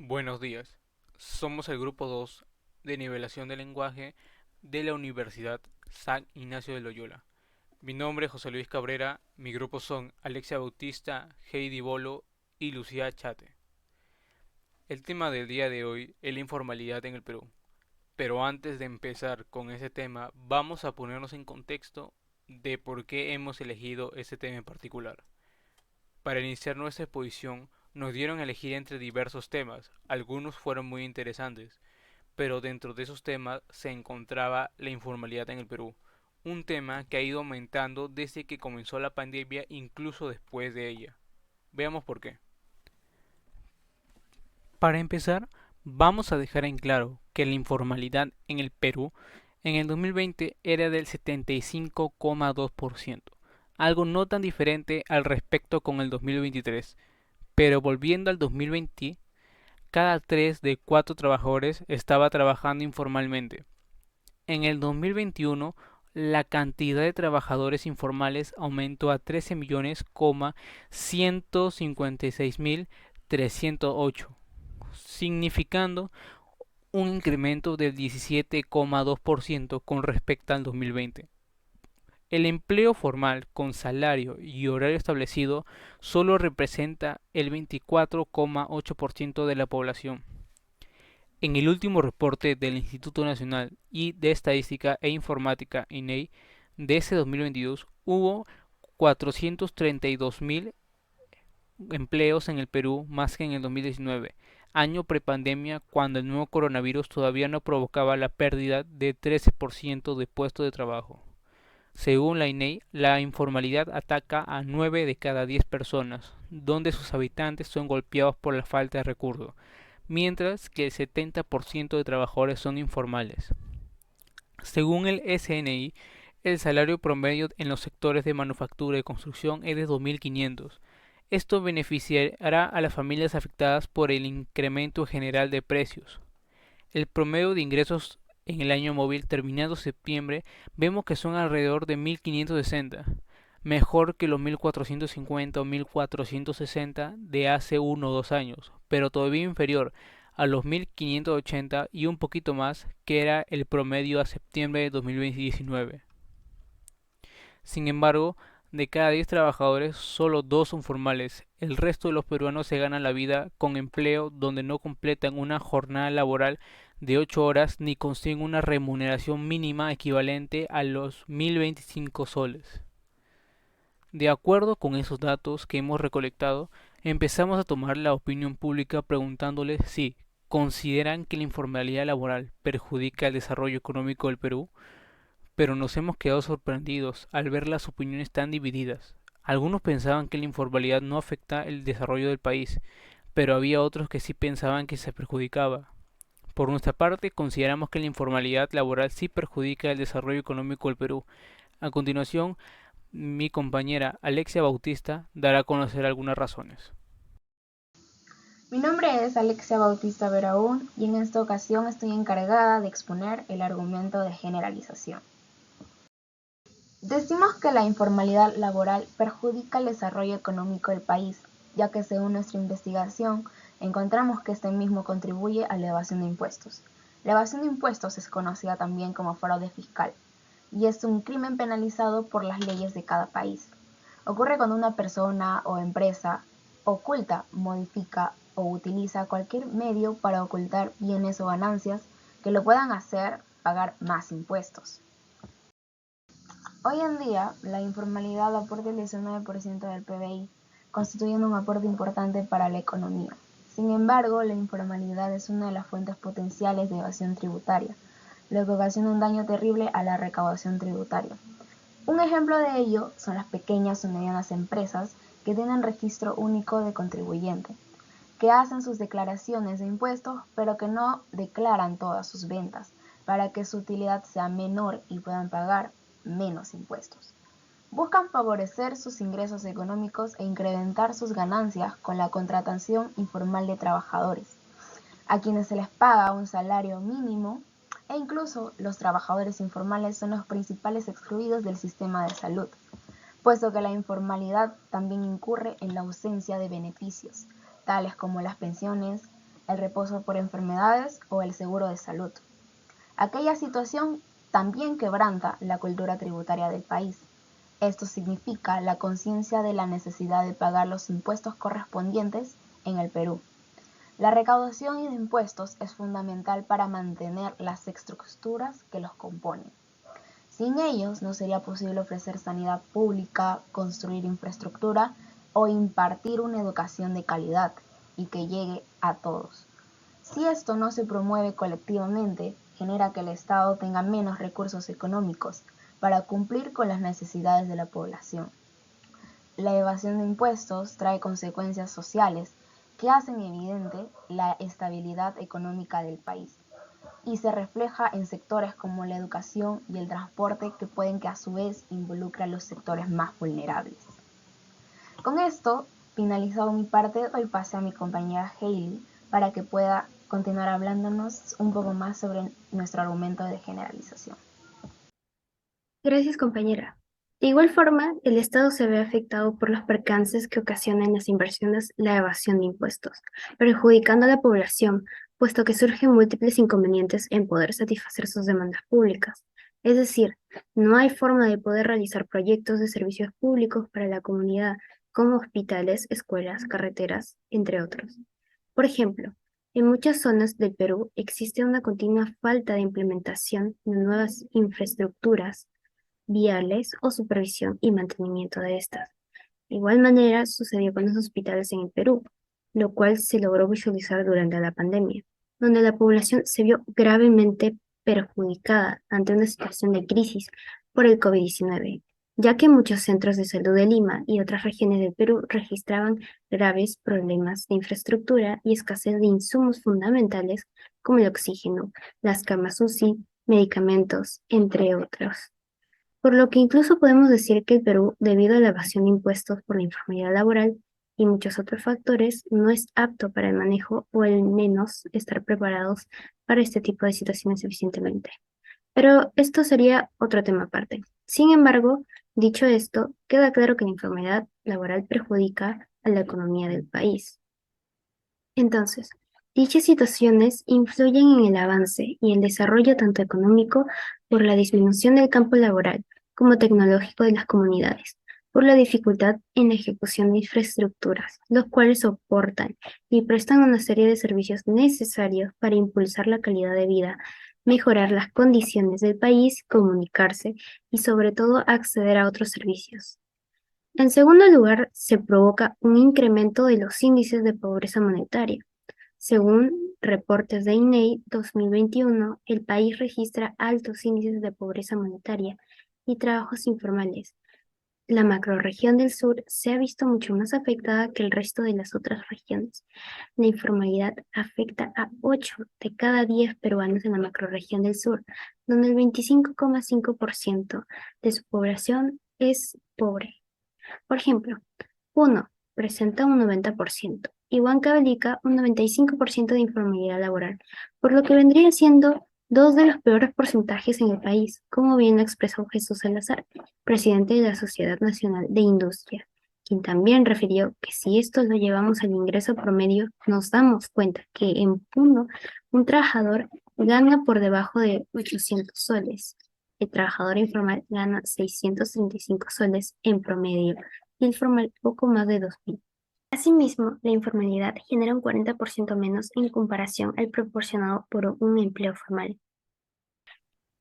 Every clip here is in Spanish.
Buenos días. Somos el grupo 2 de nivelación del lenguaje de la Universidad San Ignacio de Loyola. Mi nombre es José Luis Cabrera, mi grupo son Alexia Bautista, Heidi Bolo y Lucía Chate. El tema del día de hoy es la informalidad en el Perú. Pero antes de empezar con ese tema, vamos a ponernos en contexto de por qué hemos elegido ese tema en particular. Para iniciar nuestra exposición, nos dieron a elegir entre diversos temas. Algunos fueron muy interesantes, pero dentro de esos temas se encontraba la informalidad en el Perú, un tema que ha ido aumentando desde que comenzó la pandemia, incluso después de ella. Veamos por qué. Para empezar, vamos a dejar en claro que la informalidad en el Perú en el 2020 era del 75,2%, algo no tan diferente al respecto con el 2023. Pero volviendo al 2020, cada 3 de 4 trabajadores estaba trabajando informalmente. En el 2021, la cantidad de trabajadores informales aumentó a 13.156.308, significando un incremento del 17,2% con respecto al 2020. El empleo formal con salario y horario establecido solo representa el 24,8% de la población. En el último reporte del Instituto Nacional de Estadística e Informática INEI de ese 2022 hubo 432.000 empleos en el Perú más que en el 2019, año prepandemia cuando el nuevo coronavirus todavía no provocaba la pérdida de 13% de puestos de trabajo. Según la INEI, la informalidad ataca a 9 de cada 10 personas, donde sus habitantes son golpeados por la falta de recursos, mientras que el 70% de trabajadores son informales. Según el SNI, el salario promedio en los sectores de manufactura y construcción es de 2.500. Esto beneficiará a las familias afectadas por el incremento general de precios. El promedio de ingresos en el año móvil terminado septiembre vemos que son alrededor de 1.560, mejor que los 1.450 o 1.460 de hace 1 o 2 años, pero todavía inferior a los 1.580 y un poquito más que era el promedio a septiembre de 2019. Sin embargo, de cada 10 trabajadores, solo 2 son formales. El resto de los peruanos se ganan la vida con empleo donde no completan una jornada laboral de 8 horas ni consiguen una remuneración mínima equivalente a los 1.025 soles. De acuerdo con esos datos que hemos recolectado, empezamos a tomar la opinión pública preguntándoles si consideran que la informalidad laboral perjudica el desarrollo económico del Perú, pero nos hemos quedado sorprendidos al ver las opiniones tan divididas. Algunos pensaban que la informalidad no afecta el desarrollo del país, pero había otros que sí pensaban que se perjudicaba. Por nuestra parte, consideramos que la informalidad laboral sí perjudica el desarrollo económico del Perú. A continuación, mi compañera Alexia Bautista dará a conocer algunas razones. Mi nombre es Alexia Bautista Beraún y en esta ocasión estoy encargada de exponer el argumento de generalización. Decimos que la informalidad laboral perjudica el desarrollo económico del país, ya que según nuestra investigación encontramos que este mismo contribuye a la evasión de impuestos. La evasión de impuestos es conocida también como fraude fiscal y es un crimen penalizado por las leyes de cada país. Ocurre cuando una persona o empresa oculta, modifica o utiliza cualquier medio para ocultar bienes o ganancias que lo puedan hacer pagar más impuestos. Hoy en día, la informalidad aporta el 19% del PBI, constituyendo un aporte importante para la economía. Sin embargo, la informalidad es una de las fuentes potenciales de evasión tributaria, lo que ocasiona un daño terrible a la recaudación tributaria. Un ejemplo de ello son las pequeñas o medianas empresas que tienen registro único de contribuyente, que hacen sus declaraciones de impuestos pero que no declaran todas sus ventas para que su utilidad sea menor y puedan pagar menos impuestos. Buscan favorecer sus ingresos económicos e incrementar sus ganancias con la contratación informal de trabajadores, a quienes se les paga un salario mínimo e incluso los trabajadores informales son los principales excluidos del sistema de salud, puesto que la informalidad también incurre en la ausencia de beneficios, tales como las pensiones, el reposo por enfermedades o el seguro de salud. Aquella situación también quebranta la cultura tributaria del país. Esto significa la conciencia de la necesidad de pagar los impuestos correspondientes en el Perú. La recaudación de impuestos es fundamental para mantener las estructuras que los componen. Sin ellos no sería posible ofrecer sanidad pública, construir infraestructura o impartir una educación de calidad y que llegue a todos. Si esto no se promueve colectivamente, genera que el Estado tenga menos recursos económicos para cumplir con las necesidades de la población. La evasión de impuestos trae consecuencias sociales que hacen evidente la estabilidad económica del país y se refleja en sectores como la educación y el transporte que pueden que a su vez involucre a los sectores más vulnerables. Con esto, finalizado mi parte, doy pase a mi compañera Hailey para que pueda continuar hablándonos un poco más sobre nuestro argumento de generalización. Gracias, compañera. De igual forma, el Estado se ve afectado por los percances que ocasionan las inversiones, la evasión de impuestos, perjudicando a la población, puesto que surgen múltiples inconvenientes en poder satisfacer sus demandas públicas. Es decir, no hay forma de poder realizar proyectos de servicios públicos para la comunidad, como hospitales, escuelas, carreteras, entre otros. Por ejemplo, en muchas zonas del Perú existe una continua falta de implementación de nuevas infraestructuras viales o supervisión y mantenimiento de estas. De igual manera sucedió con los hospitales en el Perú, lo cual se logró visualizar durante la pandemia, donde la población se vio gravemente perjudicada ante una situación de crisis por el COVID-19, ya que muchos centros de salud de Lima y otras regiones del Perú registraban graves problemas de infraestructura y escasez de insumos fundamentales como el oxígeno, las camas UCI, medicamentos, entre otros. Por lo que incluso podemos decir que el Perú, debido a la evasión de impuestos por la informalidad laboral y muchos otros factores, no es apto para el manejo o al menos estar preparados para este tipo de situaciones eficientemente. Pero esto sería otro tema aparte. Sin embargo, dicho esto, queda claro que la informalidad laboral perjudica a la economía del país. Entonces, dichas situaciones influyen en el avance y el desarrollo tanto económico por la disminución del campo laboral como tecnológico de las comunidades, por la dificultad en la ejecución de infraestructuras, los cuales soportan y prestan una serie de servicios necesarios para impulsar la calidad de vida, mejorar las condiciones del país, comunicarse y sobre todo acceder a otros servicios. En segundo lugar, se provoca un incremento de los índices de pobreza monetaria. Según reportes de INEI 2021, el país registra altos índices de pobreza monetaria y trabajos informales. La macrorregión del sur se ha visto mucho más afectada que el resto de las otras regiones. La informalidad afecta a 8 de cada 10 peruanos en la macrorregión del sur, donde el 25,5% de su población es pobre. Por ejemplo, Puno presenta un 90% y Huancavelica un 95% de informalidad laboral, por lo que vendría siendo dos de los peores porcentajes en el país, como bien lo expresó Jesús Salazar, presidente de la Sociedad Nacional de Industria, quien también refirió que si esto lo llevamos al ingreso promedio, nos damos cuenta que en Puno un trabajador gana por debajo de 800 soles. El trabajador informal gana 635 soles en promedio y el formal poco más de 2.000. Asimismo, la informalidad genera un 40% menos en comparación al proporcionado por un empleo formal.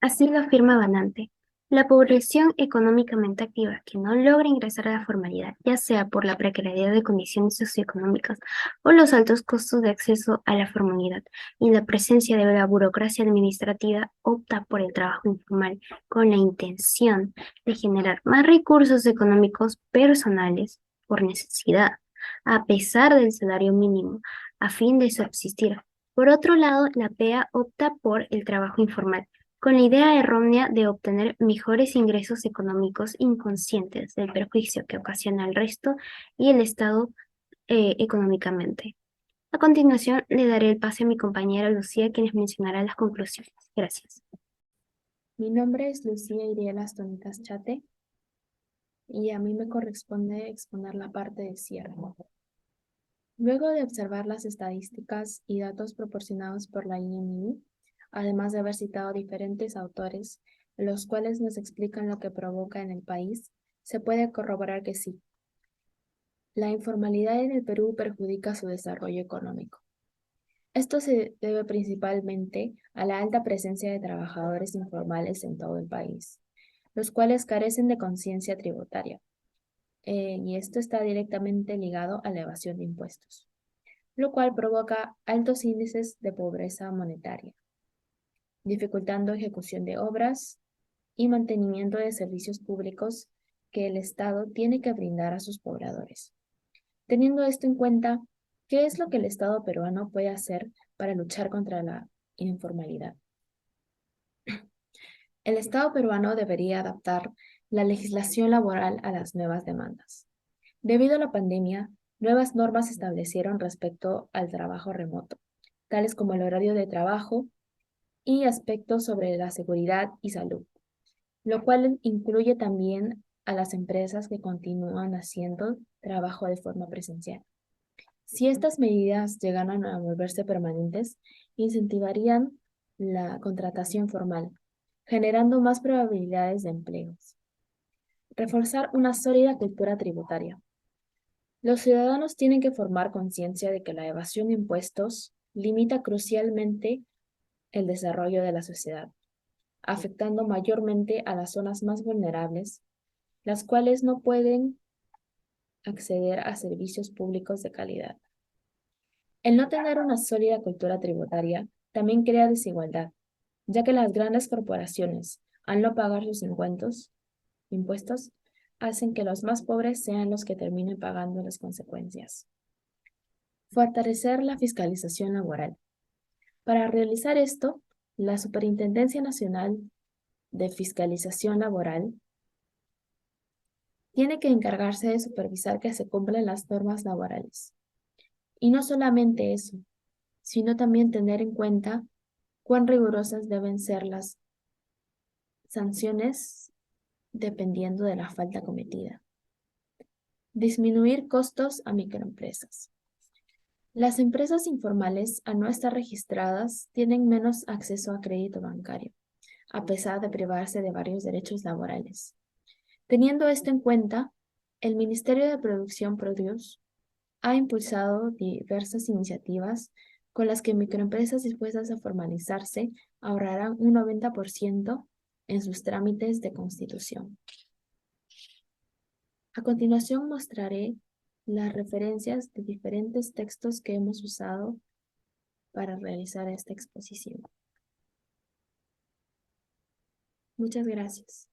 Así lo afirma Banante. La población económicamente activa que no logra ingresar a la formalidad, ya sea por la precariedad de condiciones socioeconómicas o los altos costos de acceso a la formalidad y la presencia de la burocracia administrativa, opta por el trabajo informal con la intención de generar más recursos económicos personales por necesidad, a pesar del salario mínimo, a fin de subsistir. Por otro lado, la PEA opta por el trabajo informal con la idea errónea de obtener mejores ingresos económicos, inconscientes del perjuicio que ocasiona al resto y el Estado económicamente. A continuación, le daré el pase a mi compañera Lucía, quien les mencionará las conclusiones. Gracias. Mi nombre es Lucía Iriela Tonitas Chate y a mí me corresponde exponer la parte de cierre. Luego de observar las estadísticas y datos proporcionados por la INI, además de haber citado diferentes autores, los cuales nos explican lo que provoca en el país, se puede corroborar que sí, la informalidad en el Perú perjudica su desarrollo económico. Esto se debe principalmente a la alta presencia de trabajadores informales en todo el país, los cuales carecen de conciencia tributaria, y esto está directamente ligado a la evasión de impuestos, lo cual provoca altos índices de pobreza monetaria, dificultando ejecución de obras y mantenimiento de servicios públicos que el Estado tiene que brindar a sus pobladores. Teniendo esto en cuenta, ¿qué es lo que el Estado peruano puede hacer para luchar contra la informalidad? El Estado peruano debería adaptar la legislación laboral a las nuevas demandas. Debido a la pandemia, nuevas normas se establecieron respecto al trabajo remoto, tales como el horario de trabajo y aspectos sobre la seguridad y salud, lo cual incluye también a las empresas que continúan haciendo trabajo de forma presencial. Si estas medidas llegaran a volverse permanentes, incentivarían la contratación formal, generando más probabilidades de empleos. Reforzar una sólida cultura tributaria. Los ciudadanos tienen que formar conciencia de que la evasión de impuestos limita crucialmente el desarrollo de la sociedad, afectando mayormente a las zonas más vulnerables, las cuales no pueden acceder a servicios públicos de calidad. El no tener una sólida cultura tributaria también crea desigualdad, ya que las grandes corporaciones, al no pagar sus impuestos, hacen que los más pobres sean los que terminen pagando las consecuencias. Fortalecer la fiscalización laboral. Para realizar esto, la Superintendencia Nacional de Fiscalización Laboral tiene que encargarse de supervisar que se cumplan las normas laborales. Y no solamente eso, sino también tener en cuenta cuán rigurosas deben ser las sanciones dependiendo de la falta cometida. Disminuir costos a microempresas. Las empresas informales, al no estar registradas, tienen menos acceso a crédito bancario, a pesar de privarse de varios derechos laborales. Teniendo esto en cuenta, el Ministerio de Producción Produce ha impulsado diversas iniciativas con las que microempresas dispuestas a formalizarse ahorrarán un 90% en sus trámites de constitución. A continuación mostraré las referencias de diferentes textos que hemos usado para realizar esta exposición. Muchas gracias.